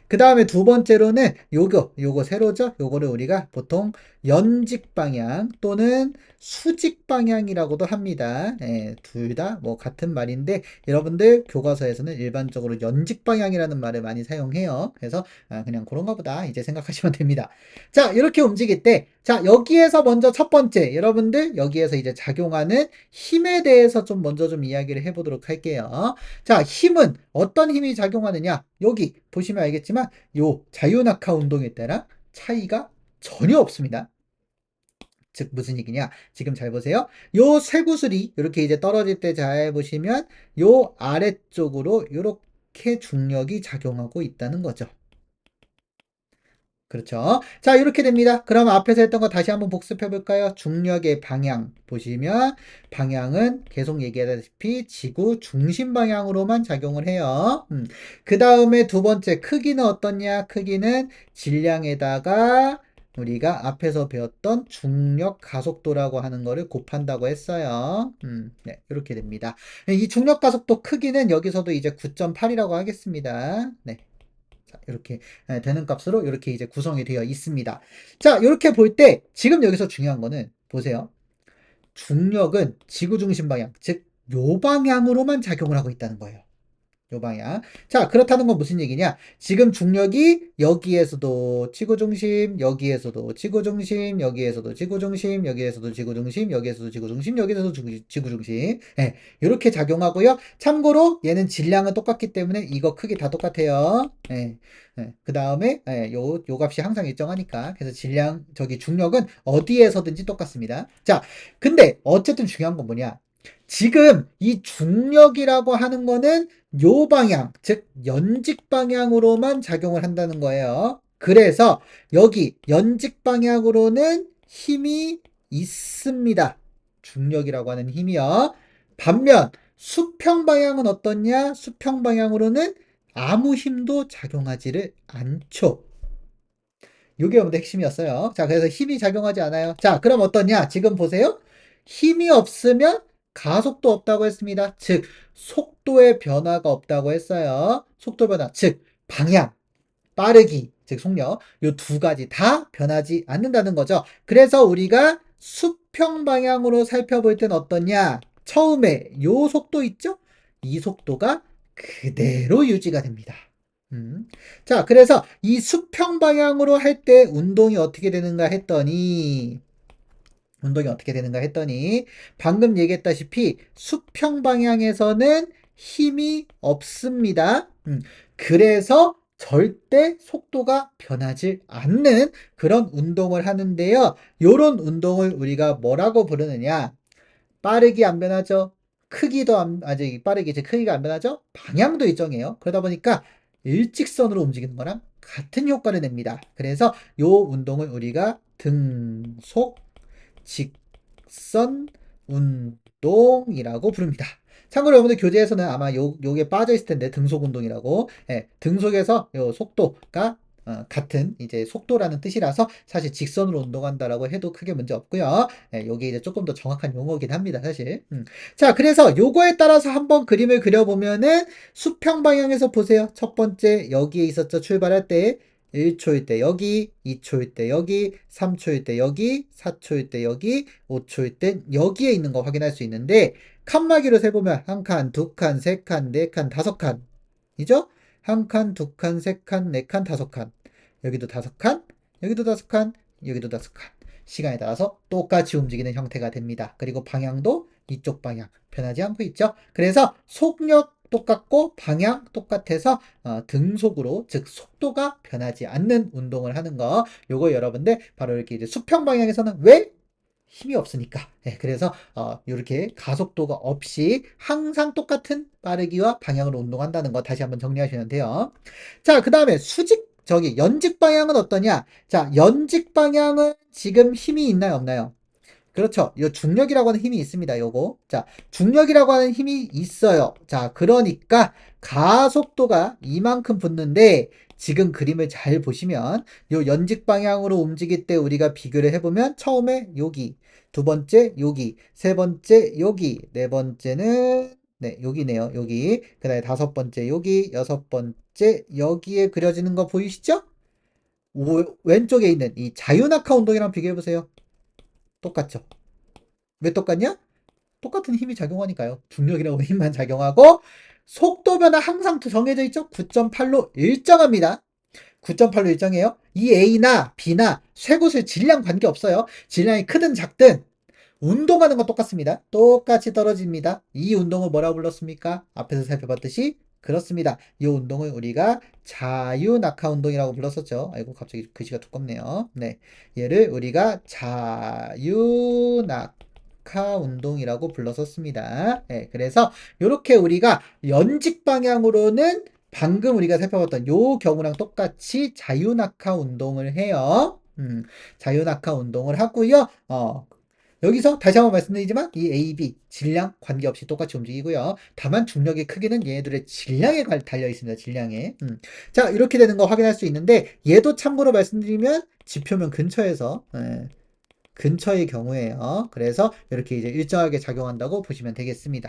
그 다음에 두 번째로는 요거 세로죠? 요거를 우리가 보통 연직 방향 또는 수직 방향이라고도 합니다. 예, 둘 다 뭐 같은 말인데 여러분들 교과서에서는 일반적으로 연직 방향이라는 말을 많이 사용해요. 그래서 그냥 그런가 보다 이제 생각하시면 됩니다. 자, 이렇게 움직일 때 자, 여기에서 먼저 첫 번째 여러분들 여기에서 이제 작용하는 힘에 대해서 좀 먼저 좀 이야기를 해보도록 할게요. 자, 힘은 어떤 힘이 작용하느냐? 여기 보시면 알겠지만 요 자유낙하 운동에 따라 차이가 전혀 없습니다. 즉 무슨 얘기냐? 지금 잘 보세요. 요 쇠구슬이 이렇게 이제 떨어질 때 잘 보시면 요 아래쪽으로 이렇게 중력이 작용하고 있다는 거죠. 그렇죠. 자, 이렇게 됩니다. 그럼 앞에서 했던 거 다시 한번 복습해 볼까요? 중력의 방향 보시면 방향은 계속 얘기하다시피 지구 중심 방향으로만 작용을 해요. 그 다음에 두 번째 크기는 어떻냐? 크기는 질량에다가 우리가 앞에서 배웠던 중력 가속도라고 하는 거를 곱한다고 했어요. 네, 이렇게 됩니다. 이 중력 가속도 크기는 여기서도 이제 9.8이라고 하겠습니다. 네. 자, 이렇게 되는 값으로 이렇게 이제 구성이 되어 있습니다. 자, 이렇게 볼 때 지금 여기서 중요한 거는 보세요. 중력은 지구 중심 방향, 즉 요 방향으로만 작용을 하고 있다는 거예요. 요 방향. 자, 그렇다는 건 무슨 얘기냐? 지금 중력이 여기에서도 지구중심, 여기에서도 지구중심, 여기에서도 지구중심, 여기에서도 지구중심, 여기에서도 지구중심, 여기에서도 지구중심. 예, 이렇게 작용하고요. 참고로 얘는 질량은 똑같기 때문에 이거 크기 다 똑같아요. 예, 그 다음에 요 값이 항상 일정하니까. 그래서 질량, 저기 중력은 어디에서든지 똑같습니다. 자, 근데 어쨌든 중요한 건 뭐냐? 지금 이 중력이라고 하는 거는 요 방향, 즉 연직 방향으로만 작용을 한다는 거예요. 그래서 여기 연직 방향으로는 힘이 있습니다. 중력이라고 하는 힘이요. 반면 수평 방향은 어떻냐? 수평 방향으로는 아무 힘도 작용하지를 않죠. 요게 여러분들 핵심이었어요. 자, 그래서 힘이 작용하지 않아요. 자, 그럼 어떠냐? 지금 보세요. 힘이 없으면 가속도 없다고 했습니다. 즉, 속도의 변화가 없다고 했어요. 속도 변화, 즉, 방향, 빠르기, 즉, 속력. 요 두 가지 다 변하지 않는다는 거죠. 그래서 우리가 수평 방향으로 살펴볼 땐 어떠냐? 처음에 요 속도 있죠? 이 속도가 그대로 유지가 됩니다. 자, 그래서 이 수평 방향으로 할 때 운동이 어떻게 되는가 했더니, 방금 얘기했다시피 수평 방향에서는 힘이 없습니다. 그래서 절대 속도가 변하지 않는 그런 운동을 하는데요. 요런 운동을 우리가 뭐라고 부르느냐? 빠르기 안 변하죠. 크기도 아직 빠르게 이제 크기가 안 변하죠. 방향도 일정해요. 그러다 보니까 일직선으로 움직이는 거랑 같은 효과를 냅니다. 그래서 요 운동을 우리가 등속 직선 운동이라고 부릅니다. 참고로 여러분들 교재에서는 아마 요게 빠져 있을 텐데 등속 운동이라고. 예, 등속에서 요 속도가 같은 이제 속도라는 뜻이라서 사실 직선으로 운동한다라고 해도 크게 문제 없고요. 예, 요게 이제 조금 더 정확한 용어긴 합니다, 사실. 자, 그래서 요거에 따라서 한번 그림을 그려보면은 수평 방향에서 보세요. 첫 번째 여기에 있었죠. 출발할 때 1초일 때 여기, 2초일 때 여기, 3초일 때 여기, 4초일 때 여기, 5초일 때 여기에 있는 거 확인할 수 있는데 칸막이로 세보면 한 칸, 두 칸, 세 칸, 네 칸, 다섯 칸 이죠? 한 칸, 두 칸, 세 칸, 네 칸, 다섯 칸. 여기도 다섯 칸, 여기도 다섯 칸, 여기도 다섯 칸. 시간에 따라서 똑같이 움직이는 형태가 됩니다. 그리고 방향도 이쪽 방향 변하지 않고 있죠. 그래서 속력 똑같고 방향 똑같아서 등속으로 즉 속도가 변하지 않는 운동을 하는 거. 요거 여러분들 바로 이렇게 이제 수평 방향에서는 왜 힘이 없으니까. 예, 그래서 이렇게 가속도가 없이 항상 똑같은 빠르기와 방향으로 운동한다는 거 다시 한번 정리하시면 돼요. 자, 그 다음에 연직 방향은 어떠냐? 자, 연직 방향은 지금 힘이 있나요, 없나요? 그렇죠. 요 중력이라고 하는 힘이 있습니다. 요거. 자, 중력이라고 하는 힘이 있어요. 자, 그러니까 가속도가 이만큼 붙는데 지금 그림을 잘 보시면 요 연직 방향으로 움직일 때 우리가 비교를 해보면 처음에 여기, 두 번째 여기, 세 번째 여기, 네 번째는 네, 여기네요. 여기. 그다음에 다섯 번째 여기, 여섯 번째 여기에 그려지는 거 보이시죠? 왼쪽에 있는 이 자유낙하 운동이랑 비교해 보세요. 똑같죠? 왜 똑같냐? 똑같은 힘이 작용하니까요. 중력이라고 힘만 작용하고 속도 변화 항상 정해져 있죠? 9.8로 일정합니다. 9.8로 일정해요. 이 A나 B나 쇠구슬 질량 관계없어요. 질량이 크든 작든 운동하는 건 똑같습니다. 똑같이 떨어집니다. 이 운동을 뭐라고 불렀습니까? 앞에서 살펴봤듯이 그렇습니다. 이 운동을 우리가 자유낙하 운동이라고 불렀었죠. 아이고 갑자기 글씨가 두껍네요. 네, 얘를 우리가 자유낙하 운동이라고 불렀었습니다. 네, 그래서 이렇게 우리가 연직 방향으로는 방금 우리가 살펴봤던 요 경우랑 똑같이 자유낙하 운동을 해요. 자유낙하 운동을 하고요. 여기서 다시 한번 말씀드리지만 이 A, B 질량 관계없이 똑같이 움직이고요. 다만 중력의 크기는 얘네들의 질량에 달려 있습니다. 질량에. 자, 이렇게 되는 거 확인할 수 있는데 얘도 참고로 말씀드리면 지표면 근처에서 근처의 경우에요. 그래서 이렇게 이제 일정하게 작용한다고 보시면 되겠습니다.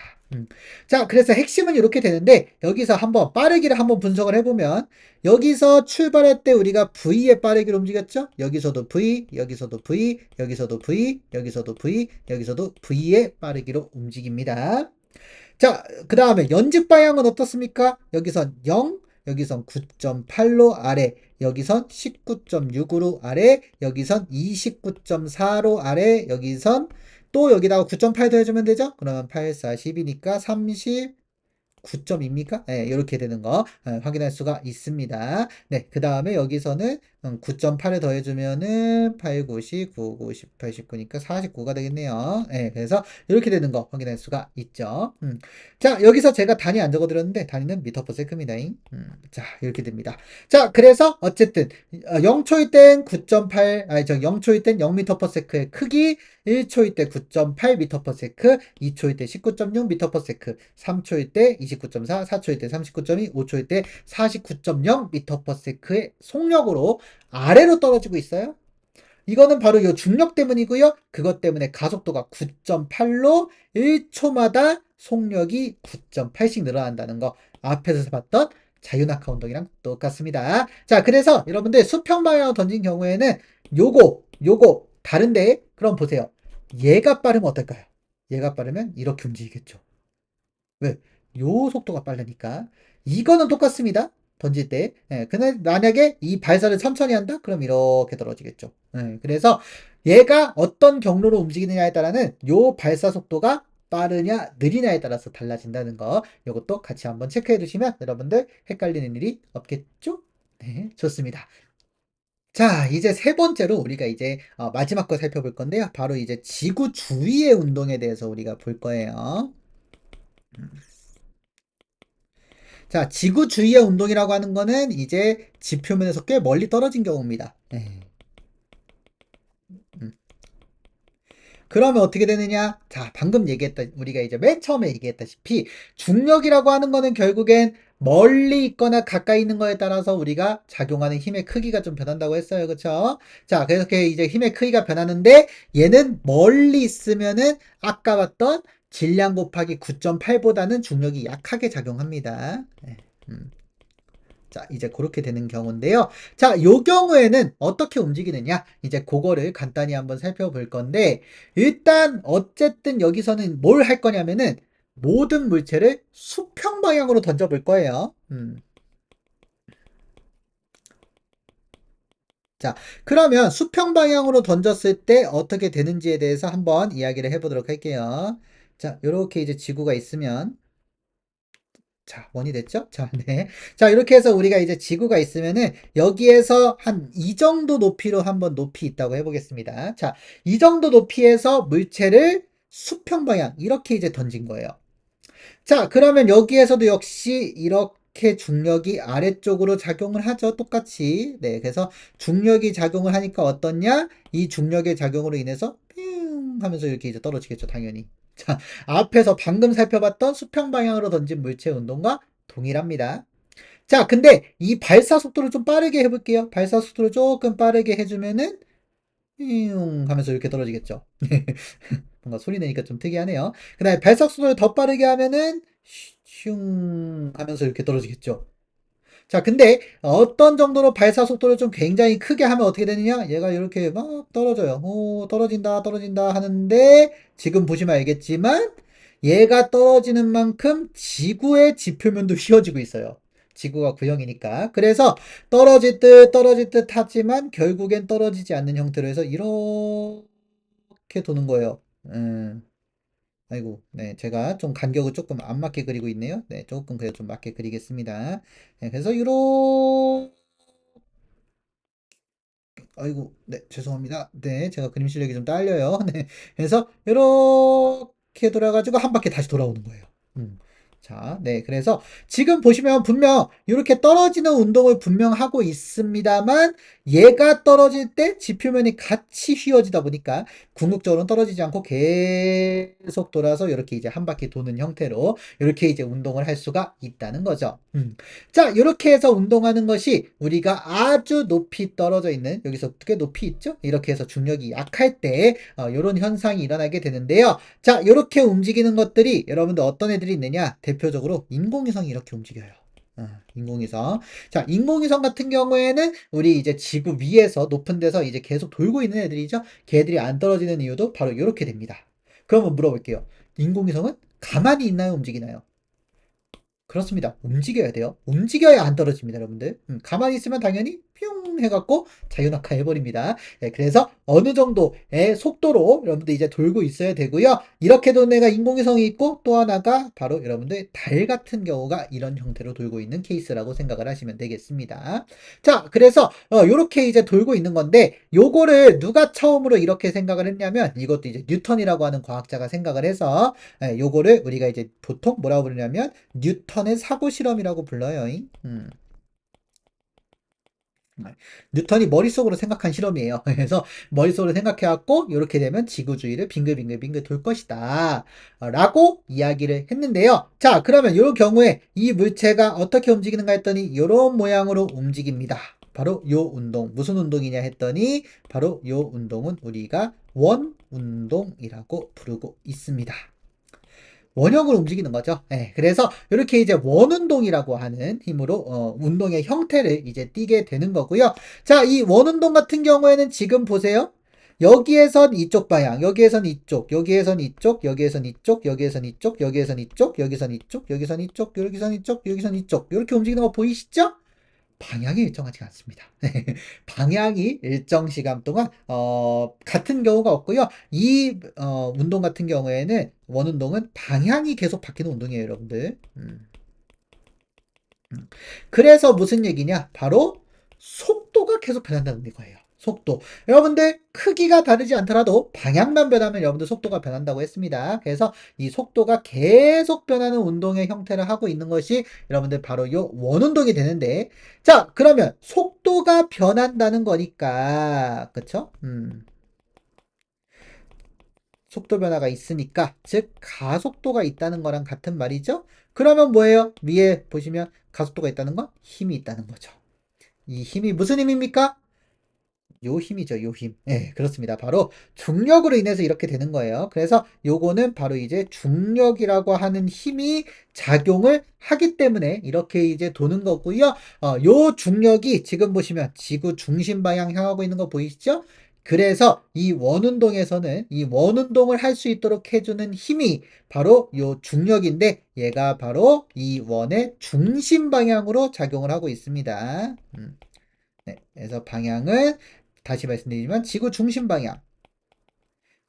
자, 그래서 핵심은 이렇게 되는데 여기서 한번 빠르기를 한번 분석을 해보면 여기서 출발할 때 우리가 V의 빠르기를 움직였죠? 여기서도 V, 여기서도 V, 여기서도 V, 여기서도 V, 여기서도 V의 빠르기로 움직입니다. 자, 그 다음에 연직 방향은 어떻습니까? 여기선 0, 여기선 9.8로 아래, 여기선 19.6으로 아래, 여기선 29.4로 아래, 여기선 또 여기다가 9.8 더해주면 되죠? 그러면 8, 4, 10이니까 30, 9점입니까? 네, 이렇게 되는 거 확인할 수가 있습니다. 네, 그 다음에 여기서는 9.8을 더해주면은 8, 9, 10, 9, 9, 18, 19니까 49가 되겠네요. 네, 그래서 이렇게 되는 거 확인할 수가 있죠. 자, 여기서 제가 단위 안 적어드렸는데 단위는 미터 퍼 세크입니다. 자, 이렇게 됩니다. 자, 그래서 어쨌든 0초일 땐 9.8, 아니 저 0초일 땐 0미터 퍼 세크의 크기, 1초일 때 9.8m per sec, 2초일 때 19.6m per sec, 3초일 때 29.4, 4초일 때 39.2, 5초일 때 49.0m per sec의 속력으로 아래로 떨어지고 있어요. 이거는 바로 이 중력 때문이고요. 그것 때문에 가속도가 9.8로 1초마다 속력이 9.8씩 늘어난다는 거 앞에서 봤던 자유낙하 운동이랑 똑같습니다. 자, 그래서 여러분들 수평 방향으로 던진 경우에는 요거 다른데 그럼 보세요. 얘가 빠르면 어떨까요? 얘가 빠르면 이렇게 움직이겠죠. 왜? 요 속도가 빠르니까. 이거는 똑같습니다. 던질 때. 예, 근데 만약에 이 발사를 천천히 한다? 그럼 이렇게 떨어지겠죠. 예, 그래서 얘가 어떤 경로로 움직이느냐에 따라는 요 발사 속도가 빠르냐, 느리냐에 따라서 달라진다는 거. 이것도 같이 한번 체크해 두시면 여러분들 헷갈리는 일이 없겠죠? 네, 좋습니다. 자, 이제 세 번째로 우리가 이제 마지막 거 살펴볼 건데요. 바로 이제 지구 주위의 운동에 대해서 우리가 볼 거예요. 자, 지구 주위의 운동이라고 하는 거는 이제 지표면에서 꽤 멀리 떨어진 경우입니다. 음. 그러면 어떻게 되느냐? 자, 방금 우리가 이제 맨 처음에 얘기했다시피 중력이라고 하는 거는 결국엔 멀리 있거나 가까이 있는 거에 따라서 우리가 작용하는 힘의 크기가 좀 변한다고 했어요. 그쵸? 자, 그래서 이제 힘의 크기가 변하는데 얘는 멀리 있으면은 아까 봤던 질량 곱하기 9.8보다는 중력이 약하게 작용합니다. 네. 자, 이제 그렇게 되는 경우인데요. 자, 요 경우에는 어떻게 움직이느냐? 이제 그거를 간단히 한번 살펴볼 건데, 일단, 어쨌든 여기서는 뭘 할 거냐면은, 모든 물체를 수평 방향으로 던져볼 거예요. 자, 그러면 수평 방향으로 던졌을 때 어떻게 되는지에 대해서 한번 이야기를 해보도록 할게요. 자, 요렇게 이제 지구가 있으면, 자, 원이 됐죠? 자, 네. 자, 이렇게 해서 우리가 이제 지구가 있으면은 여기에서 한 이 정도 높이로 한번 높이 있다고 해보겠습니다. 자, 이 정도 높이에서 물체를 수평 방향, 이렇게 이제 던진 거예요. 자, 그러면 여기에서도 역시 이렇게 중력이 아래쪽으로 작용을 하죠. 똑같이. 네, 그래서 중력이 작용을 하니까 어떻냐? 이 중력의 작용으로 인해서 삥 하면서 이렇게 이제 떨어지겠죠, 당연히. 자, 앞에서 방금 살펴봤던 수평 방향으로 던진 물체 운동과 동일합니다. 자, 근데 이 발사 속도를 좀 빠르게 해볼게요. 발사 속도를 조금 빠르게 해주면은 삥 하면서 이렇게 떨어지겠죠. 뭔가 소리 내니까 좀 특이하네요. 그 다음에 발사 속도를 더 빠르게 하면은 슝 하면서 이렇게 떨어지겠죠. 자, 근데 어떤 정도로 발사 속도를 좀 굉장히 크게 하면 어떻게 되느냐? 얘가 이렇게 막 떨어져요. 오, 떨어진다, 떨어진다 하는데 지금 보시면 알겠지만 얘가 떨어지는 만큼 지구의 지표면도 휘어지고 있어요. 지구가 구형이니까. 그래서 떨어질 듯 하지만 결국엔 떨어지지 않는 형태로 해서 이렇게 도는 거예요. 아이고, 네, 제가 좀 간격을 조금 안 맞게 그리고 있네요. 네, 조금 그래도 좀 맞게 그리겠습니다. 네, 그래서 아이고, 네, 죄송합니다. 네, 제가 그림 실력이 좀 딸려요. 네, 그래서 이렇게 돌아가지고 한 바퀴 다시 돌아오는 거예요. 자, 네, 그래서 지금 보시면 분명 이렇게 떨어지는 운동을 분명 하고 있습니다만 얘가 떨어질 때 지표면이 같이 휘어지다 보니까 궁극적으로는 떨어지지 않고 계속 돌아서 이렇게 이제 한 바퀴 도는 형태로 이렇게 이제 운동을 할 수가 있다는 거죠. 자, 이렇게 해서 운동하는 것이 우리가 아주 높이 떨어져 있는, 여기서 꽤 높이 있죠? 이렇게 해서 중력이 약할 때, 이런 현상이 일어나게 되는데요. 자, 이렇게 움직이는 것들이 여러분들 어떤 애들이 있느냐? 대표적으로 인공위성이 이렇게 움직여요. 인공위성. 자, 인공위성 같은 경우에는 우리 이제 지구 위에서 높은 데서 이제 계속 돌고 있는 애들이죠. 걔들이 안 떨어지는 이유도 바로 이렇게 됩니다. 그러면 물어볼게요. 인공위성은 가만히 있나요? 움직이나요? 그렇습니다. 움직여야 돼요. 움직여야 안 떨어집니다, 여러분들. 가만히 있으면 당연히 뿅 해갖고 자유낙하 해버립니다. 예, 그래서 어느 정도의 속도로 여러분들 이제 돌고 있어야 되고요. 이렇게 도는 애가 인공위성이 있고 또 하나가 바로 여러분들 달 같은 경우가 이런 형태로 돌고 있는 케이스라고 생각을 하시면 되겠습니다. 자, 그래서 요렇게 이제 돌고 있는 건데 요거를 누가 처음으로 이렇게 생각을 했냐면 이것도 이제 뉴턴이라고 하는 과학자가 생각을 해서 요거를 우리가 이제 보통 뭐라고 부르냐면 뉴턴의 사고 실험이라고 불러요. 뉴턴이 머릿속으로 생각한 실험이에요. 그래서 머릿속으로 생각해갖고 이렇게 되면 지구주위를 빙글빙글빙글 돌 것이다 라고 이야기를 했는데요. 자, 그러면 이런 경우에 이 물체가 어떻게 움직이는가 했더니 이런 모양으로 움직입니다. 바로 요 운동, 무슨 운동이냐 했더니 바로 요 운동은 우리가 원운동이라고 부르고 있습니다. 원형을 움직이는 거죠. 예, 그래서 이렇게 이제 원운동이라고 하는 힘으로 운동의 형태를 이제 띠게 되는 거고요. 자, 이 원운동 같은 경우에는 지금 보세요. 여기에선 이쪽 방향, 여기에선 이쪽, 여기에선 이쪽, 여기에선 이쪽, 여기에선 이쪽, 여기에선 이쪽, 여기선 이쪽, 여기선 이쪽, 여기선 이쪽, 여기선 이쪽, 이렇게 움직이는 거 보이시죠? 방향이 일정하지가 않습니다. 방향이 일정 시간 동안 같은 경우가 없고요. 이 운동 같은 경우에는 원운동은 방향이 계속 바뀌는 운동이에요, 여러분들. 그래서 무슨 얘기냐? 바로 속도가 계속 변한다는 거예요. 속도. 여러분들 크기가 다르지 않더라도 방향만 변하면 여러분들 속도가 변한다고 했습니다. 그래서 이 속도가 계속 변하는 운동의 형태를 하고 있는 것이 여러분들 바로 요 원운동이 되는데, 자, 그러면 속도가 변한다는 거니까 그쵸? 속도 변화가 있으니까 즉 가속도가 있다는 거랑 같은 말이죠. 그러면 뭐예요? 위에 보시면 가속도가 있다는 건 힘이 있다는 거죠. 이 힘이 무슨 힘입니까? 요 힘이죠, 요 힘. 예, 그렇습니다. 바로 중력으로 인해서 이렇게 되는 거예요. 그래서 요거는 바로 이제 중력이라고 하는 힘이 작용을 하기 때문에 이렇게 이제 도는 거고요. 요 중력이 지금 보시면 지구 중심 방향 향하고 있는 거 보이시죠? 그래서 이 원운동에서는 이 원운동을 할 수 있도록 해주는 힘이 바로 요 중력인데 얘가 바로 이 원의 중심 방향으로 작용을 하고 있습니다. 네, 그래서 방향은 다시 말씀드리지만 지구 중심 방향.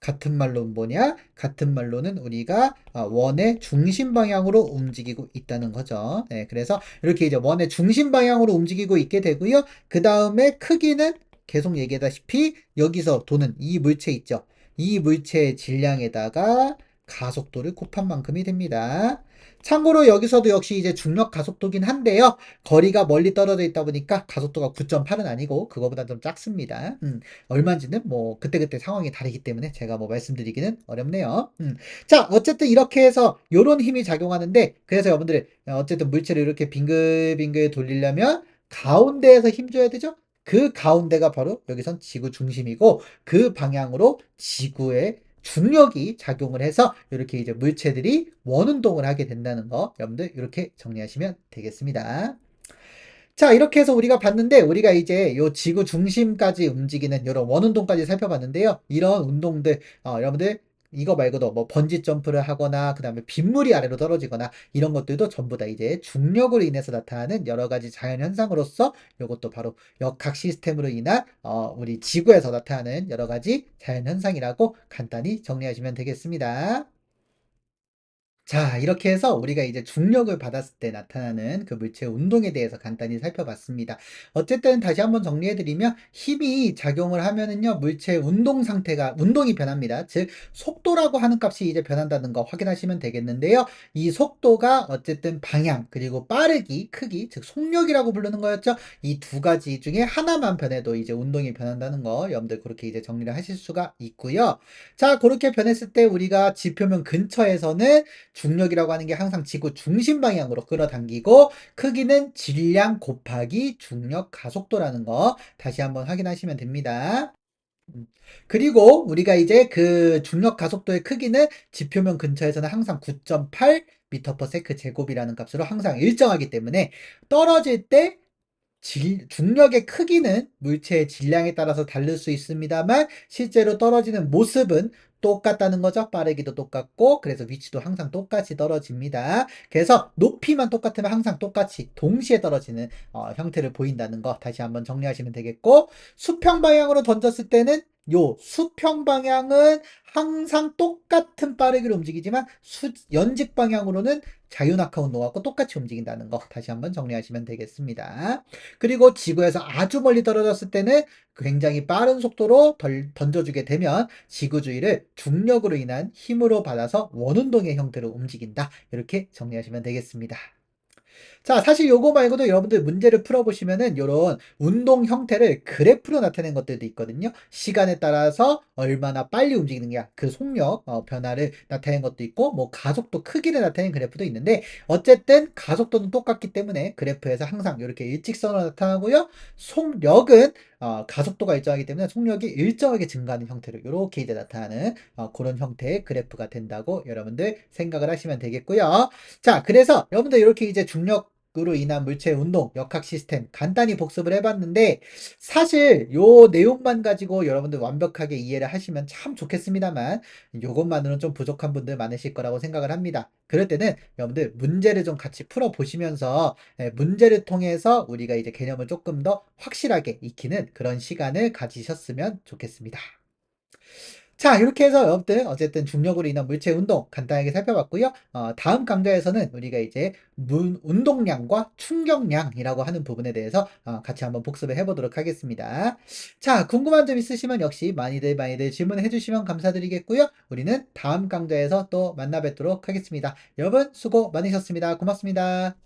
같은 말로는 뭐냐? 같은 말로는 우리가 원의 중심 방향으로 움직이고 있다는 거죠. 네, 그래서 이렇게 이제 원의 중심 방향으로 움직이고 있게 되고요. 그 다음에 크기는 계속 얘기하다시피 여기서 도는 이 물체 있죠. 이 물체의 질량에다가 가속도를 곱한 만큼이 됩니다. 참고로 여기서도 역시 이제 중력 가속도긴 한데요. 거리가 멀리 떨어져 있다 보니까 가속도가 9.8은 아니고 그거보다 좀 작습니다. 얼마인지는 뭐 그때그때 상황이 다르기 때문에 제가 뭐 말씀드리기는 어렵네요. 자, 어쨌든 이렇게 해서 요런 힘이 작용하는데 그래서 여러분들 어쨌든 물체를 이렇게 빙글빙글 돌리려면 가운데에서 힘 줘야 되죠? 그 가운데가 바로 여기선 지구 중심이고 그 방향으로 지구의 중력이 작용을 해서 이렇게 이제 물체들이 원운동을 하게 된다는 거 여러분들 이렇게 정리하시면 되겠습니다. 자, 이렇게 해서 우리가 봤는데, 우리가 이제 요 지구 중심까지 움직이는 이런 원운동까지 살펴봤는데요. 이런 운동들, 여러분들, 이거 말고도 뭐 번지 점프를 하거나, 그 다음에 빗물이 아래로 떨어지거나, 이런 것들도 전부 다 이제 중력으로 인해서 나타나는 여러 가지 자연 현상으로서, 요것도 바로 역학 시스템으로 인한, 우리 지구에서 나타나는 여러 가지 자연 현상이라고 간단히 정리하시면 되겠습니다. 자, 이렇게 해서 우리가 이제 중력을 받았을 때 나타나는 그 물체의 운동에 대해서 간단히 살펴봤습니다. 어쨌든 다시 한번 정리해드리면 힘이 작용을 하면은요, 물체의 운동 상태가, 운동이 변합니다. 즉, 속도라고 하는 값이 이제 변한다는 거 확인하시면 되겠는데요. 이 속도가 어쨌든 방향, 그리고 빠르기, 크기, 즉, 속력이라고 부르는 거였죠. 이 두 가지 중에 하나만 변해도 이제 운동이 변한다는 거, 여러분들 그렇게 이제 정리를 하실 수가 있고요. 자, 그렇게 변했을 때 우리가 지표면 근처에서는 중력이라고 하는 게 항상 지구 중심 방향으로 끌어당기고 크기는 질량 곱하기 중력 가속도라는 거 다시 한번 확인하시면 됩니다. 음. 그리고 우리가 이제 그 중력 가속도의 크기는 지표면 근처에서는 항상 9.8 m/s 제곱이라는 값으로 항상 일정하기 때문에 떨어질 때 중력의 크기는 물체의 질량에 따라서 다를 수 있습니다만 실제로 떨어지는 모습은 똑같다는 거죠. 빠르기도 똑같고 그래서 위치도 항상 똑같이 떨어집니다. 그래서 높이만 똑같으면 항상 똑같이 동시에 떨어지는 형태를 보인다는 거 다시 한번 정리하시면 되겠고, 수평 방향으로 던졌을 때는 요 수평 방향은 항상 똑같은 빠르기로 움직이지만 연직 방향으로는 자유낙하 운동하고 똑같이 움직인다는 거 다시 한번 정리하시면 되겠습니다. 그리고 지구에서 아주 멀리 떨어졌을 때는 굉장히 빠른 속도로 던져주게 되면 지구 주위를 중력으로 인한 힘으로 받아서 원운동의 형태로 움직인다. 이렇게 정리하시면 되겠습니다. 자, 사실 요거 말고도 여러분들 문제를 풀어보시면은 요런 운동 형태를 그래프로 나타내는 것들도 있거든요. 시간에 따라서 얼마나 빨리 움직이느냐, 그 속력, 변화를 나타내는 것도 있고, 뭐 가속도 크기를 나타내는 그래프도 있는데, 어쨌든 가속도는 똑같기 때문에 그래프에서 항상 이렇게 일직선으로 나타나고요. 속력은 가속도가 일정하기 때문에 속력이 일정하게 증가하는 형태로 이렇게 이제 나타나는 그런 형태의 그래프가 된다고 여러분들 생각을 하시면 되겠고요. 자, 그래서 여러분들 이렇게 이제 중력으로 인한 물체 운동, 역학 시스템 간단히 복습을 해봤는데, 사실 요 내용만 가지고 여러분들 완벽하게 이해를 하시면 참 좋겠습니다만 요것만으로는 좀 부족한 분들 많으실 거라고 생각을 합니다. 그럴 때는 여러분들 문제를 좀 같이 풀어보시면서 문제를 통해서 우리가 이제 개념을 조금 더 확실하게 익히는 그런 시간을 가지셨으면 좋겠습니다. 자, 이렇게 해서 여러분들 어쨌든 중력으로 인한 물체 운동 간단하게 살펴봤고요. 다음 강좌에서는 우리가 이제 운동량과 충격량이라고 하는 부분에 대해서 같이 한번 복습을 해보도록 하겠습니다. 자, 궁금한 점 있으시면 역시 많이들 질문해 주시면 감사드리겠고요. 우리는 다음 강좌에서 또 만나 뵙도록 하겠습니다. 여러분 수고 많으셨습니다. 고맙습니다.